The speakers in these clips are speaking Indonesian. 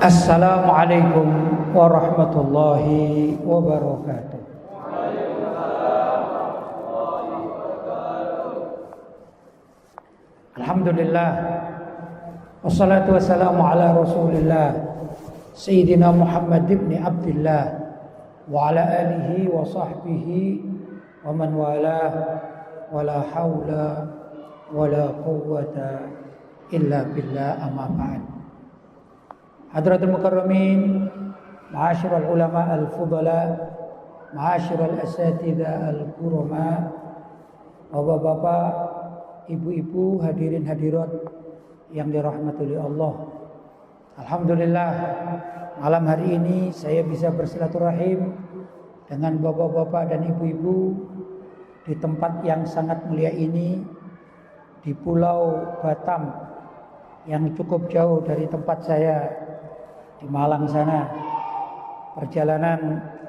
Assalamualaikum warahmatullahi wabarakatuh. Alhamdulillah, wassalatu wassalamu ala rasulillah Sayyidina Muhammad ibn Abdullah wa ala alihi wa sahbihi wa man walah, wa la hawla wa la quwwata illa billah, amma ba'd. Hadratul mukarramin, ma'asyiral ulama al-fudala, ma'asyiral asatidzah al-kurama, bapak-bapak, ibu-ibu, hadirin hadirat yang dirahmati oleh Allah. Alhamdulillah, malam hari ini saya bisa bersilaturahim dengan bapak-bapak dan ibu-ibu di tempat yang sangat mulia ini, di Pulau Batam yang cukup jauh dari tempat saya di Malang sana. Perjalanan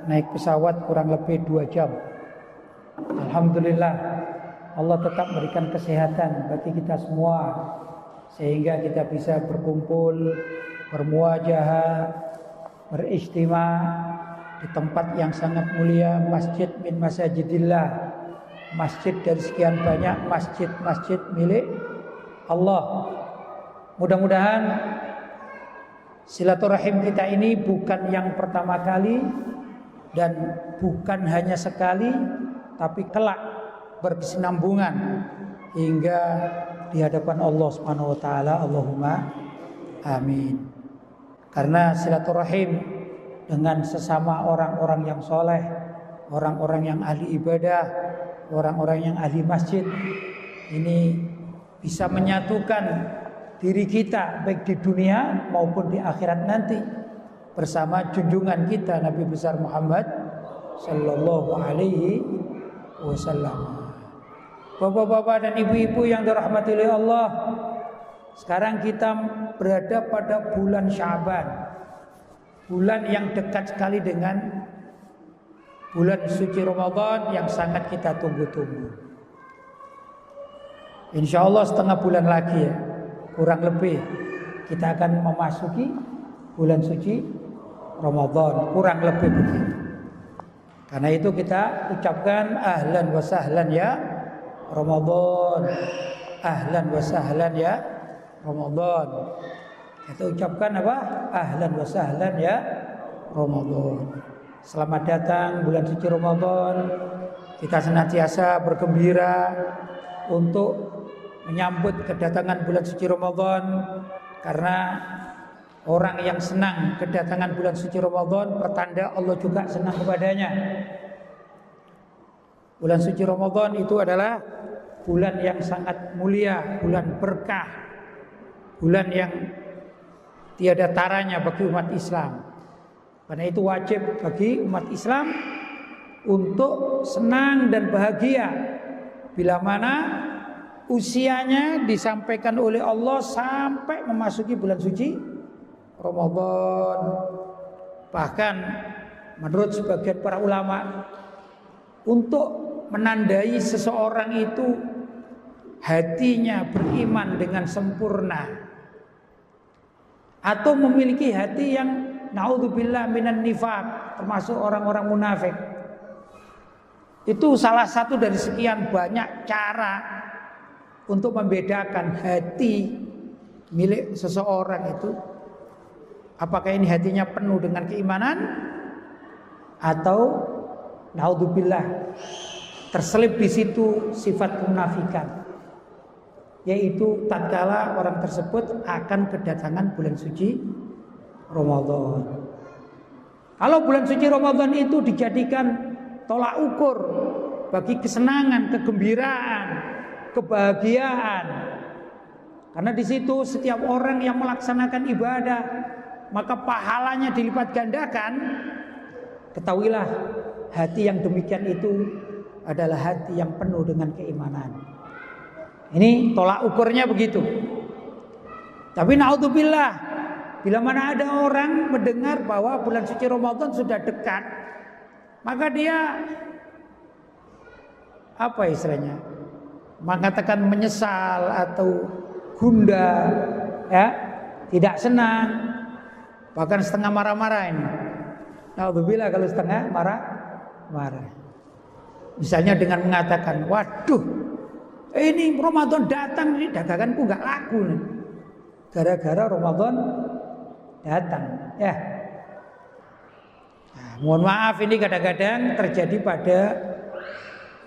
naik pesawat kurang lebih 2 jam. Alhamdulillah, Allah tetap memberikan kesehatan bagi kita semua sehingga kita bisa berkumpul, bermuajahah, berijtima di tempat yang sangat mulia, masjid min masajidillah, masjid dari sekian banyak masjid-masjid milik Allah. Mudah-mudahan silaturahim kita ini bukan yang pertama kali dan bukan hanya sekali, tapi kelak berkesinambungan hingga di hadapan Allah Subhanahu wa taala. Allahumma amin. Karena silaturahim dengan sesama orang-orang yang soleh, orang-orang yang ahli ibadah, orang-orang yang ahli masjid, ini bisa menyatukan diri kita baik di dunia maupun di akhirat nanti bersama junjungan kita Nabi besar Muhammad sallallahu alaihi wasallam. Bapak-bapak dan ibu-ibu yang dirahmati oleh Allah, sekarang kita berada pada bulan Sya'ban, bulan yang dekat sekali dengan bulan suci Ramadan yang sangat kita tunggu-tunggu. Insya Allah setengah bulan lagi ya, kurang lebih kita akan memasuki bulan suci Ramadan, kurang lebih begitu. Karena itu kita ucapkan ahlan wa sahlan ya Ramadan, ahlan wa sahlan ya Ramadan. Kita ucapkan apa? Ahlan wa sahlan ya Ramadan. Selamat datang bulan suci Ramadan. Kita senantiasa bergembira untuk menyambut kedatangan bulan suci Ramadan, karena orang yang senang kedatangan bulan suci Ramadan pertanda Allah juga senang kepadanya. Bulan suci Ramadan itu adalah bulan yang sangat mulia, bulan berkah, bulan yang tiada taranya bagi umat Islam. Karena itu wajib bagi umat Islam untuk senang dan bahagia bila mana usianya disampaikan oleh Allah sampai memasuki bulan suci Ramadan. Bahkan menurut sebagian para ulama, untuk menandai seseorang itu hatinya beriman dengan sempurna atau memiliki hati yang naudzubillah minan nifaq, termasuk orang-orang munafik, itu salah satu dari sekian banyak cara untuk membedakan hati milik seseorang itu, apakah ini hatinya penuh dengan keimanan atau naudzubillah terselip di situ sifat kemunafikan, yaitu tatkala orang tersebut akan kedatangan bulan suci Ramadan. Kalau bulan suci Ramadan itu dijadikan tolak ukur bagi kesenangan, kegembiraan, kebahagiaan, karena di situ setiap orang yang melaksanakan ibadah maka pahalanya dilipat gandakan. Ketahuilah, hati yang demikian itu adalah hati yang penuh dengan keimanan. Ini tolak ukurnya begitu. Tapi naudzubillah, bila mana ada orang mendengar bahwa bulan suci Ramadan sudah dekat, maka dia apa istilahnya, mengatakan menyesal atau gundah, ya, tidak senang, Bahkan setengah marah-marah ini. Alhamdulillah kalau setengah marah. Misalnya dengan mengatakan, waduh, ini Ramadan datang, ini daganganku nggak laku nih. Gara-gara Ramadan datang. Ya. Nah, mohon maaf, ini kadang-kadang terjadi pada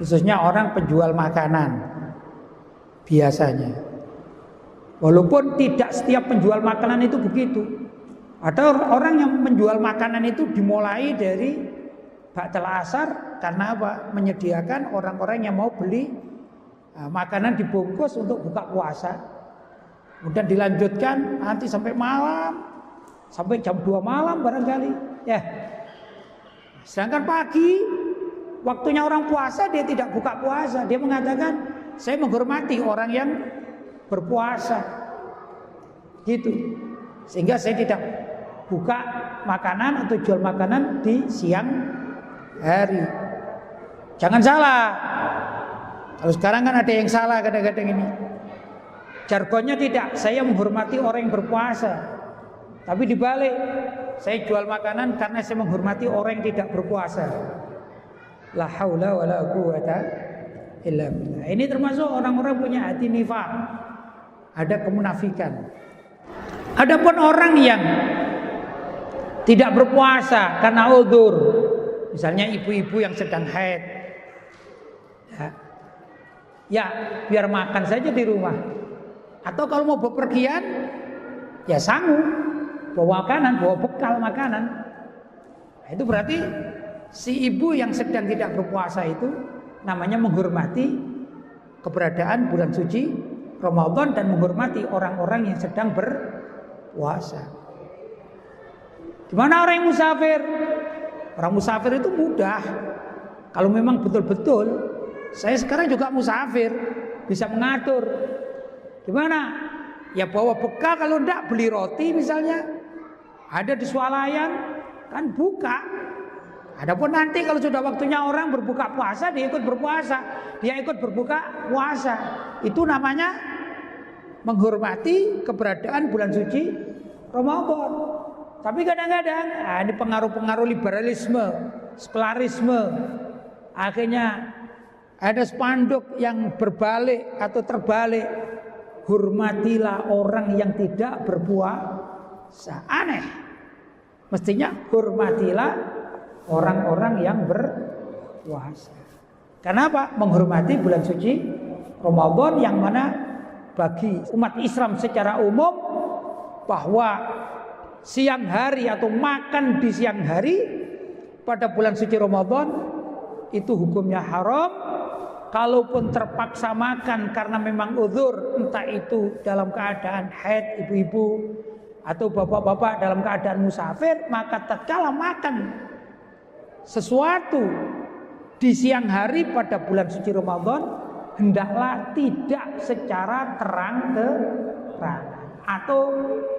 khususnya orang penjual makanan. Biasanya. Walaupun tidak setiap penjual makanan itu begitu. Ada orang yang menjual makanan itu dimulai dari ba'dal asar karena apa? Menyediakan orang-orang yang mau beli makanan dibungkus untuk buka puasa. Kemudian dilanjutkan nanti sampai malam, sampai jam 2 malam barangkali. Ya. Sedangkan pagi waktunya orang puasa dia tidak buka puasa. Dia mengatakan saya menghormati orang yang berpuasa. Gitu. Sehingga saya tidak buka makanan atau jual makanan di siang hari. Jangan salah. Kalau sekarang kan ada yang salah kadang-kadang ini. Jargonnya tidak, saya menghormati orang yang berpuasa. Tapi dibalik, saya jual makanan karena saya menghormati orang yang tidak berpuasa. La haula wala quwata illa billah. Ini termasuk orang-orang punya hati nifaq. Ada kemunafikan. Adapun orang yang tidak berpuasa karena udzur, misalnya ibu-ibu yang sedang haid, ya biar makan saja di rumah. Atau kalau mau bepergian, ya sanggup bawa makanan, bawa bekal makanan. Nah, itu berarti si ibu yang sedang tidak berpuasa itu namanya menghormati keberadaan bulan suci Ramadan dan menghormati orang-orang yang sedang berpuasa. Gimana orang yang musafir? Orang musafir itu mudah. Kalau memang betul-betul, saya sekarang juga musafir, bisa mengatur. Gimana? Ya bawa bekal, kalau enggak beli roti misalnya. Ada di swalayan, kan buka. Adapun nanti kalau sudah waktunya orang berbuka puasa, dia ikut berpuasa. Dia ikut berbuka puasa. Itu namanya menghormati keberadaan bulan suci Ramadan. Tapi kadang-kadang ini pengaruh-pengaruh liberalisme, sekularisme. Akhirnya ada spanduk yang berbalik atau terbalik. Hormatilah orang yang tidak berpuasa. Aneh. Mestinya hormatilah orang-orang yang berpuasa. Kenapa? Menghormati bulan suci Ramadan yang mana bagi umat Islam secara umum bahwa siang hari atau makan di siang hari pada bulan suci Ramadan itu hukumnya haram. Kalaupun terpaksa makan karena memang uzur, entah itu dalam keadaan haid ibu-ibu atau bapak-bapak dalam keadaan musafir, maka tatkala makan sesuatu di siang hari pada bulan suci Ramadan hendaklah tidak secara terang-terangan. Atau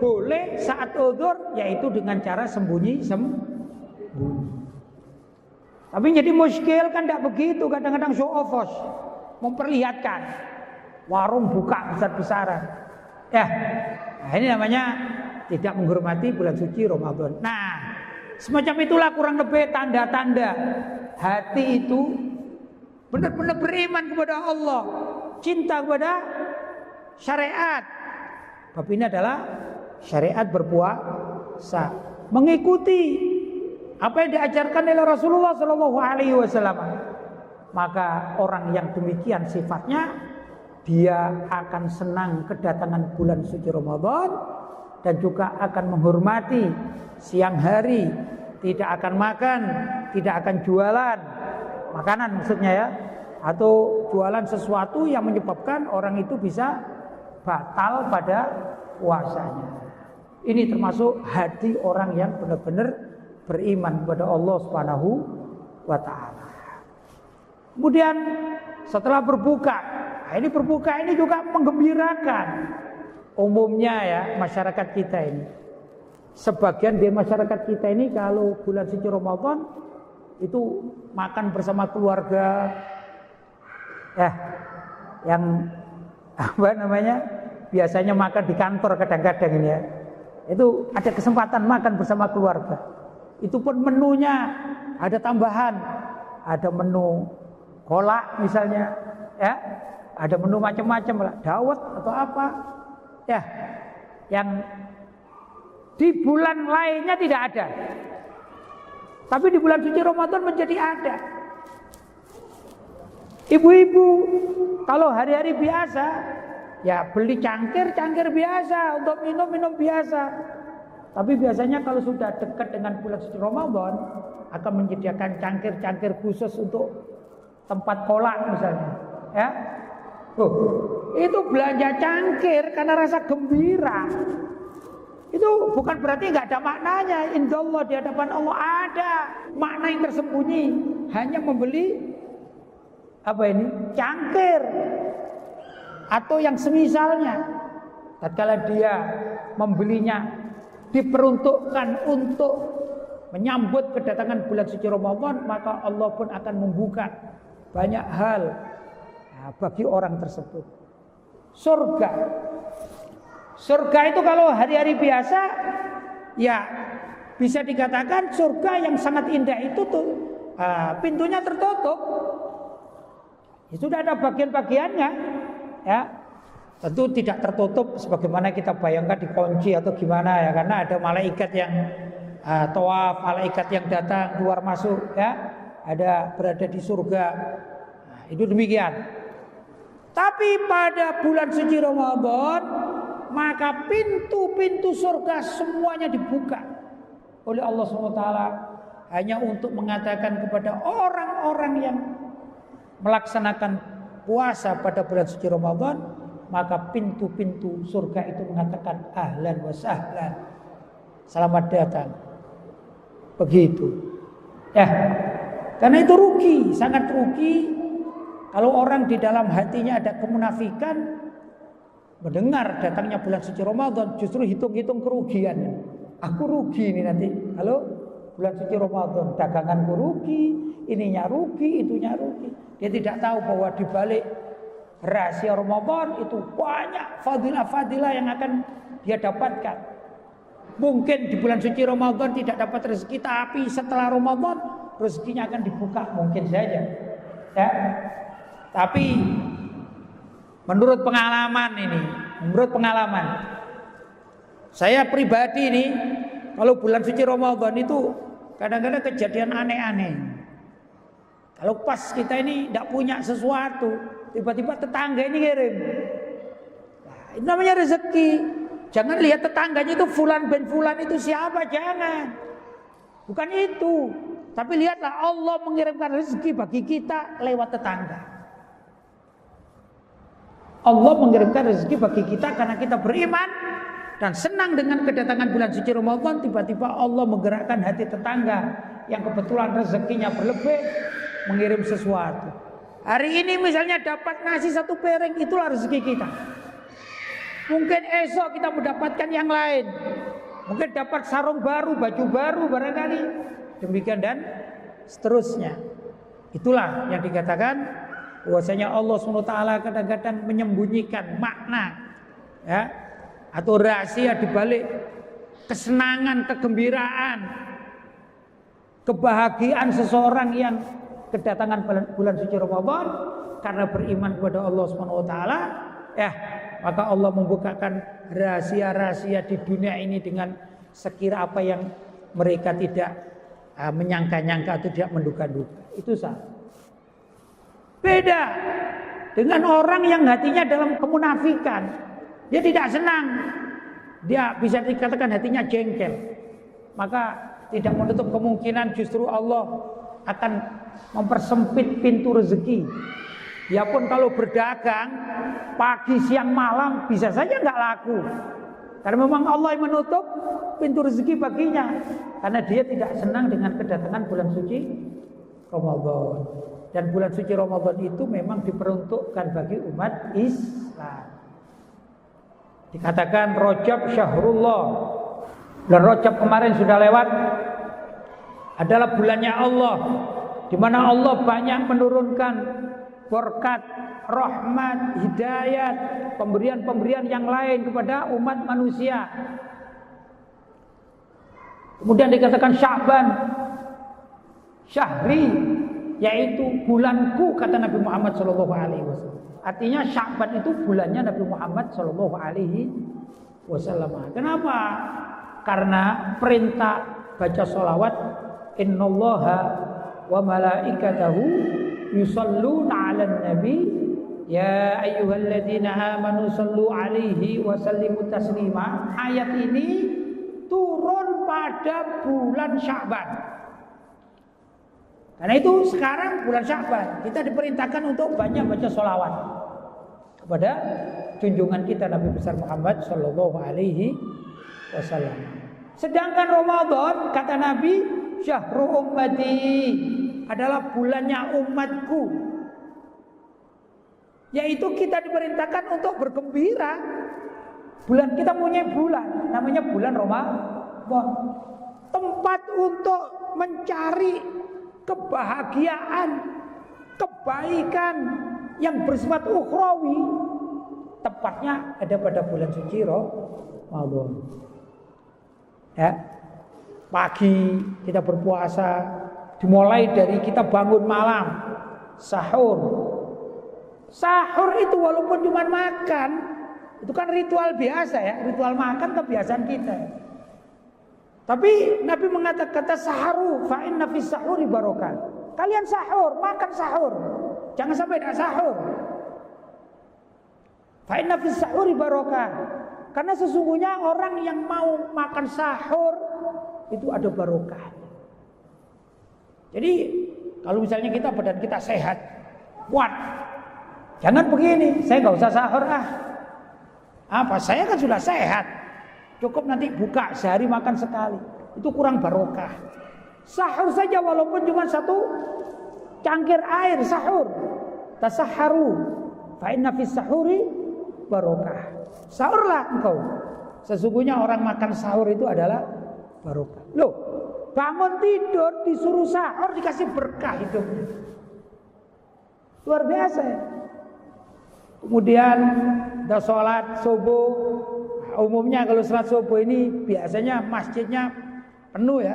boleh saat uzur, yaitu dengan cara sembunyi. Tapi jadi muskil kan tidak begitu. Kadang-kadang show off, memperlihatkan warung buka besar-besaran. Ya, nah ini namanya tidak menghormati bulan suci Ramadan. Nah, semacam itulah kurang lebih tanda-tanda hati itu benar-benar beriman kepada Allah, cinta kepada syariat. Bab ini adalah syariat berpuasa, mengikuti apa yang diajarkan oleh Rasulullah SAW. Maka orang yang demikian sifatnya, dia akan senang kedatangan bulan suci Ramadan dan juga akan menghormati siang hari, tidak akan makan, tidak akan jualan makanan maksudnya ya, atau jualan sesuatu yang menyebabkan orang itu bisa batal pada puasanya. Ini termasuk hati orang yang benar-benar beriman kepada Allah Subhanahu wa taala. Kemudian setelah berbuka, ini berbuka ini juga menggembirakan. Umumnya ya masyarakat kita ini, sebagian dari masyarakat kita ini kalau bulan suci Ramadan itu makan bersama keluarga, ya, yang apa namanya, biasanya makan di kantor kadang-kadang ini ya. Itu ada kesempatan makan bersama keluarga. Itu pun menunya ada tambahan, ada menu kolak misalnya, ya, ada menu macam-macam lah, dawet atau apa, ya, yang di bulan lainnya tidak ada, tapi di bulan suci Ramadan menjadi ada. Ibu-ibu kalau hari-hari biasa, ya beli cangkir biasa untuk minum biasa. Tapi biasanya kalau sudah dekat dengan bulan suci Ramadan akan menyediakan cangkir khusus untuk tempat kolak misalnya, ya. Itu belanja cangkir karena rasa gembira. Itu bukan berarti nggak ada maknanya. Indallah, di hadapan Allah ada makna yang tersembunyi. Hanya membeli cangkir atau yang semisalnya. Tatkala dia membelinya diperuntukkan untuk menyambut kedatangan bulan suci Ramadan, maka Allah pun akan membuka banyak hal bagi orang tersebut. Surga itu kalau hari-hari biasa, ya bisa dikatakan surga yang sangat indah itu tuh pintunya tertutup. Ya, sudah ada bagian-bagiannya, ya. Tentu tidak tertutup sebagaimana kita bayangkan dikunci atau gimana ya, karena ada malaikat yang tawaf, malaikat yang datang keluar masuk, ya, ada berada di surga. Nah, itu demikian. Tapi pada bulan suci Ramadan, maka pintu-pintu surga semuanya dibuka oleh Allah SWT hanya untuk mengatakan kepada orang-orang yang melaksanakan puasa pada bulan suci Ramadan, maka pintu-pintu surga itu mengatakan ahlan wa sahlan, selamat datang. Begitu. Ya, karena itu rugi, sangat rugi kalau orang di dalam hatinya ada kemunafikan, mendengar datangnya bulan suci Ramadan justru hitung-hitung kerugian. Aku rugi ini nanti. Halo, bulan suci Ramadan, daganganku rugi, ininya rugi, itunya rugi. Dia tidak tahu bahwa di balik rahasia Ramadan itu banyak fadilah-fadilah yang akan dia dapatkan. Mungkin di bulan suci Ramadan tidak dapat rezeki, tapi setelah Ramadan rezekinya akan dibuka, mungkin saja. Ya. Tapi menurut pengalaman saya pribadi ini, kalau bulan suci Ramadan itu kadang-kadang kejadian aneh-aneh. Kalau pas kita ini tidak punya sesuatu, tiba-tiba tetangga ini ngirim. Nah, itu namanya rezeki. Jangan lihat tetangganya itu fulan bin fulan itu siapa, jangan. Bukan itu. Tapi lihatlah Allah mengirimkan rezeki bagi kita lewat tetangga. Allah mengirimkan rezeki bagi kita karena kita beriman dan senang dengan kedatangan bulan suci Ramadan. Tiba-tiba Allah menggerakkan hati tetangga yang kebetulan rezekinya berlebih, mengirim sesuatu. Hari ini misalnya dapat nasi 1 piring, itulah rezeki kita. Mungkin esok kita mendapatkan yang lain. Mungkin dapat sarung baru, baju baru barangkali. Demikian dan seterusnya. Itulah yang dikatakan bahwasanya Allah SWT kadang-kadang menyembunyikan makna, ya, atau rahasia di balik kesenangan, kegembiraan, kebahagiaan seseorang yang kedatangan bulan suci Ramadan karena beriman kepada Allah SWT, ya, maka Allah membukakan rahasia-rahasia di dunia ini dengan sekira apa yang mereka tidak menyangka-nyangka atau tidak menduga-duga. Itu salah. Beda dengan orang yang hatinya dalam kemunafikan. Dia tidak senang. Dia bisa dikatakan hatinya jengkel. Maka tidak menutup kemungkinan justru Allah akan mempersempit pintu rezeki. Ya pun kalau berdagang pagi, siang, malam bisa saja nggak laku. Karena memang Allah yang menutup pintu rezeki baginya. Karena dia tidak senang dengan kedatangan bulan suci Ramadan. Dan bulan suci Ramadan itu memang diperuntukkan bagi umat Islam. Dikatakan Rajab Syahrullah. Bulan Rajab kemarin sudah lewat, adalah bulannya Allah, di mana Allah banyak menurunkan berkat, rahmat, hidayat, pemberian-pemberian yang lain kepada umat manusia. Kemudian dikatakan Sya'ban, syahri, yaitu bulanku, kata Nabi Muhammad SAW. Artinya Sya'ban itu bulannya Nabi Muhammad SAW. Kenapa? Karena perintah baca sholawat, innallaha wa malaikatahu yusalluna 'alan nabi ya ayyuhalladzina amanu sallu 'alaihi wa sallimu taslima. Ayat ini turun pada bulan Sya'ban. Karena itu sekarang bulan Sya'ban kita diperintahkan untuk banyak baca sholawat kepada junjungan kita Nabi besar Muhammad sallallahu alaihi wasallam. Sedangkan Ramadan kata Nabi syahrul ummati, adalah bulannya umatku. Yaitu kita diperintahkan untuk bergembira. Bulan kita punya bulan, namanya bulan Ramadan. Tempat untuk mencari kebahagiaan, kebaikan yang bersifat ukhrawi, tepatnya ada pada bulan suci Ramadan. Ya. Pagi kita berpuasa, dimulai dari kita bangun malam, sahur. Sahur itu walaupun cuma makan, itu kan ritual biasa ya, ritual makan kebiasaan kita. Tapi Nabi mengatakan kata saharu, fa inna fis sahuri barokah. Kalian sahur, makan sahur. Jangan sampai tidak sahur. Fa inna fis sahuri barokah. Karena sesungguhnya orang yang mau makan sahur itu ada barokah. Jadi kalau misalnya kita badan kita sehat, kuat, jangan begini, saya nggak usah sahur Apa? Saya kan sudah sehat, cukup nanti buka sehari makan sekali, itu kurang barokah. Sahur saja walaupun cuma satu cangkir air sahur, tasaharu, fa inna fis sahuri barokah. Sahurlah engkau. Sesungguhnya orang makan sahur itu adalah barokah. Loh, bangun tidur disuruh sahur dikasih berkah hidupnya. Luar biasa ya. Kemudian udah sholat subuh. Umumnya kalau sholat subuh ini biasanya masjidnya penuh ya.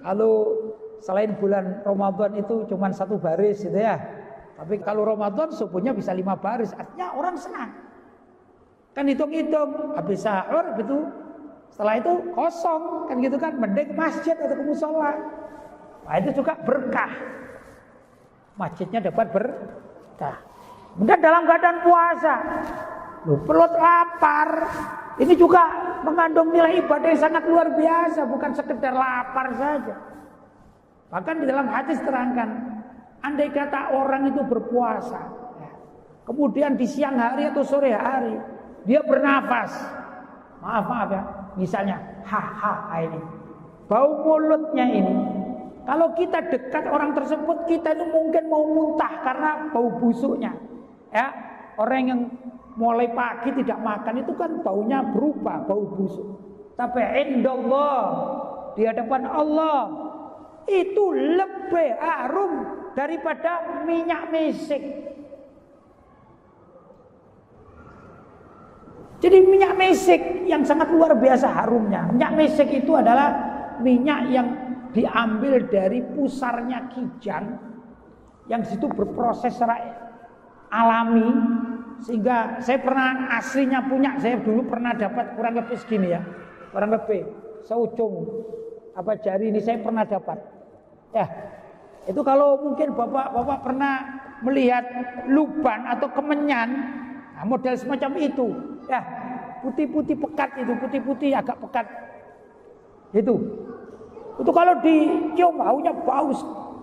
Kalau selain bulan Ramadan itu cuma 1 baris gitu ya. Tapi kalau Ramadan subuhnya bisa 5 baris. Artinya orang senang. Kan hitung-hitung habis sahur itu setelah itu kosong kan gitu kan, mending masjid atau ke musola. Nah itu juga berkah. Masjidnya dapat berkah. Kemudian dalam keadaan puasa, perut lapar, ini juga mengandung nilai ibadah yang sangat luar biasa, bukan sekedar lapar saja. Bahkan di dalam hadis terangkan, andai kata orang itu berpuasa, kemudian di siang hari atau sore hari dia bernafas, maaf ya, misalnya ini, bau mulutnya ini, kalau kita dekat orang tersebut, kita itu mungkin mau muntah karena bau busuknya. Ya, orang yang mulai pagi tidak makan itu kan baunya berubah, bau busuk. Tapi indallah, di hadapan Allah itu lebih harum daripada minyak misik. Jadi minyak misik yang sangat luar biasa harumnya. Minyak misik itu adalah minyak yang diambil dari pusarnya kijang, yang di situ berproses secara alami, sehingga saya pernah aslinya punya, saya dulu pernah dapat kurang lebih segini ya, kurang lebih seujung jari ini saya pernah dapat. Ya, itu kalau mungkin bapak pernah melihat luban atau kemenyan, nah model semacam itu, ya putih-putih pekat itu, putih-putih agak pekat, itu kalau dicium baunya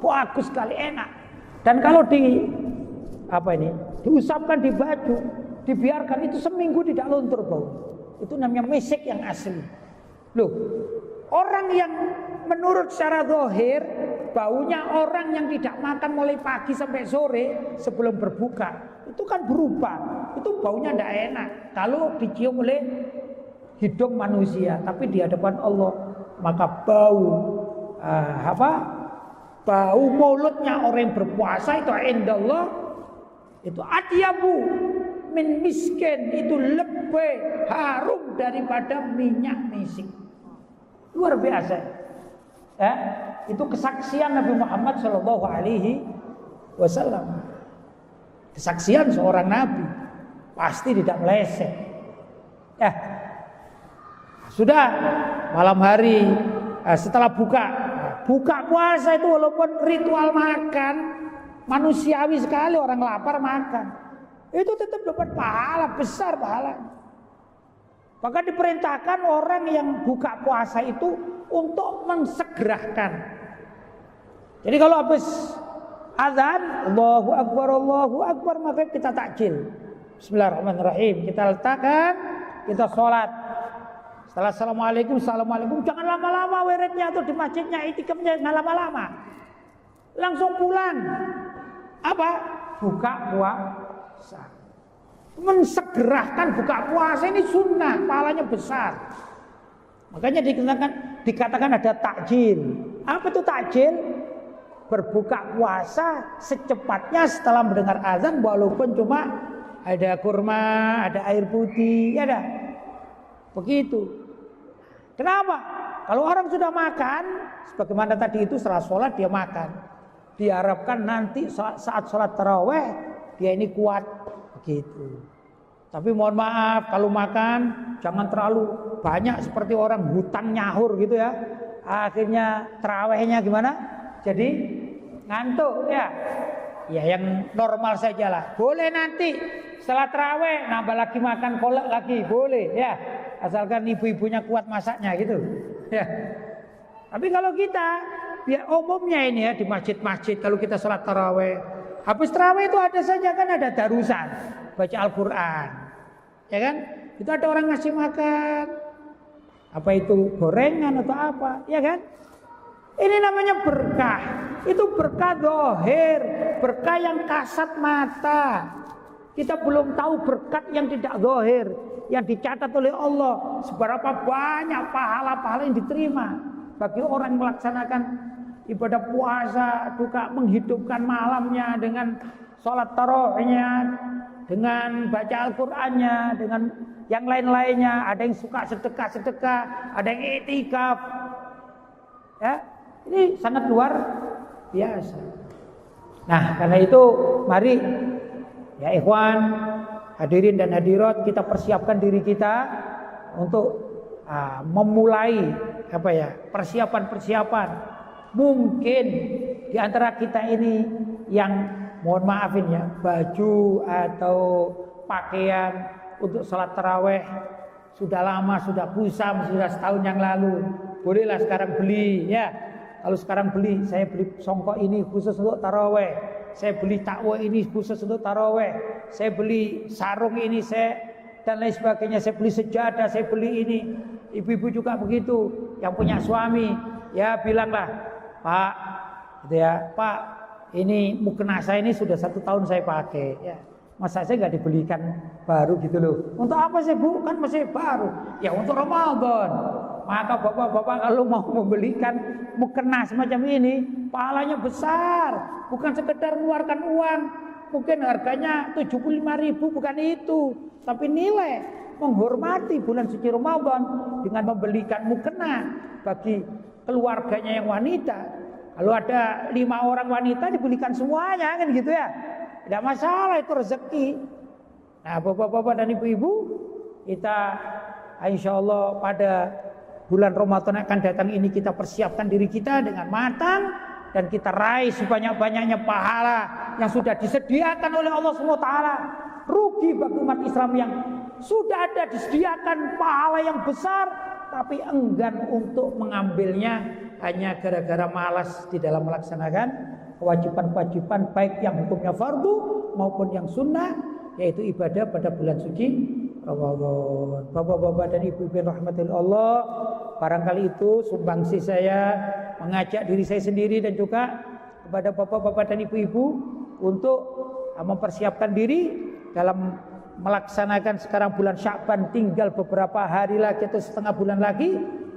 bagus sekali, enak. Dan kalau diusapkan di baju, dibiarkan itu seminggu tidak luntur bau. Itu namanya misik yang asli. Loh, orang yang menurut secara zahir baunya orang yang tidak makan mulai pagi sampai sore sebelum berbuka, itu kan berubah. Itu baunya tidak enak kalau dicium oleh hidung manusia, tapi di hadapan Allah maka bau mulutnya orang yang berpuasa itu indallah itu atyabu min miskin, itu lebih harum daripada minyak misik. Luar biasa. Ya, itu kesaksian Nabi Muhammad Shallallahu Alaihi Wasallam. Kesaksian seorang nabi pasti tidak meleset. Ya, sudah malam hari setelah buka puasa itu walaupun ritual makan manusiawi sekali, orang lapar makan, itu tetap dapat pahala besar pahala. Maka diperintahkan orang yang buka puasa itu untuk mensegerakan. Jadi kalau habis azan, Allahu Akbar, maka kita takjil. Bismillahirrahmanirrahim. Kita letakkan, kita sholat. Setelah assalamualaikum, jangan lama-lama wiridnya atau di masjidnya, itikafnya jangan lama-lama. Langsung pulang. Apa? Buka puasa. Mensegerakan buka puasa ini sunnah, pahalanya besar. Makanya dikatakan ada takjil. Apa itu takjil? Berbuka puasa secepatnya setelah mendengar azan, walaupun cuma ada kurma, ada air putih, ya dah. Begitu. Kenapa? Kalau orang sudah makan, sebagaimana tadi itu setelah sholat dia makan, diharapkan nanti saat sholat taraweh dia ini kuat. Begitu. Tapi mohon maaf, kalau makan jangan terlalu banyak seperti orang hutan nyahur gitu ya. Akhirnya tarawehnya gimana? Jadi ngantuk ya. Ya yang normal saja lah. Boleh nanti setelah taraweh nambah lagi makan kolak lagi, boleh ya. Asalkan ibu-ibunya kuat masaknya gitu. Ya. Tapi kalau kita ya umumnya ini ya di masjid-masjid kalau kita sholat taraweh, habis taraweh itu ada saja kan ada darusan, baca Al-Quran, ya kan? Itu ada orang ngasih makan, apa itu gorengan atau apa, ya kan? Ini namanya berkah. Itu berkah zahir, berkah yang kasat mata. Kita belum tahu berkat yang tidak zahir, yang dicatat oleh Allah. Seberapa banyak pahala-pahala yang diterima bagi orang yang melaksanakan ibadah puasa, juga menghidupkan malamnya dengan sholat tarawihnya, dengan baca Al-Qur'annya, dengan yang lain-lainnya. Ada yang suka sedekah, ada yang i'tikaf. Ya, ini sangat luar biasa. Nah, karena itu mari ya ikhwan, hadirin dan hadirat, kita persiapkan diri kita untuk memulai persiapan. Mungkin di antara kita ini yang mohon maafin ya, baju atau pakaian untuk sholat taraweh sudah lama, sudah kusam, sudah setahun yang lalu. Bolehlah sekarang beli ya. Kalau sekarang beli, saya beli songkok ini khusus untuk taraweh, saya beli takwa ini khusus untuk taraweh, saya beli sarung ini, dan lain sebagainya, saya beli sejadah, saya beli ini. Ibu-ibu juga begitu, yang punya suami ya bilanglah, Pak, gitu ya, Pak, ini mukena saya ini sudah 1 tahun saya pakai, ya. Masa saya nggak dibelikan baru gitu loh? Untuk apa sih Bu? Kan masih baru. Ya untuk Ramadan. Maka bapak-bapak kalau mau membelikan mukena semacam ini, pahalanya besar. Bukan sekedar mengeluarkan uang. Mungkin harganya 75.000, bukan itu. Tapi nilai menghormati bulan suci Ramadan dengan membelikan mukena bagi keluarganya yang wanita. Kalau ada 5 orang wanita dibelikan semuanya kan gitu ya. Tidak masalah, itu rezeki. Nah, bapak-bapak dan ibu-ibu, kita insyaallah pada bulan Ramadan akan datang ini kita persiapkan diri kita dengan matang dan kita raih sebanyak-banyaknya pahala yang sudah disediakan oleh Allah SWT. Rugi bagi umat Islam yang sudah ada disediakan pahala yang besar tapi enggan untuk mengambilnya hanya gara-gara malas di dalam melaksanakan kewajiban-kewajiban baik yang hukumnya fardu maupun yang sunnah, yaitu ibadah pada bulan suci Ramadan. Bapak-bapak dan ibu-ibu rahmatillah Allah, barangkali itu sumbangsi saya mengajak diri saya sendiri dan juga kepada bapak-bapak dan ibu-ibu untuk mempersiapkan diri dalam melaksanakan sekarang bulan Sya'ban, tinggal beberapa hari lagi atau setengah bulan lagi.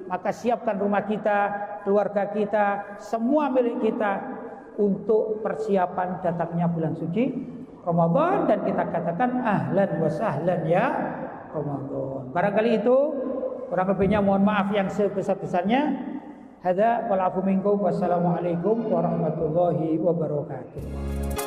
Maka siapkan rumah kita, keluarga kita, semua milik kita untuk persiapan datangnya bulan suci Ramadan, dan kita katakan ahlan wa sahlan ya Ramadan. Barangkali itu Kurang lebihnya mohon maaf yang sebesar-besarnya. Hadza wal afu minkum. Wassalamualaikum warahmatullahi wabarakatuh.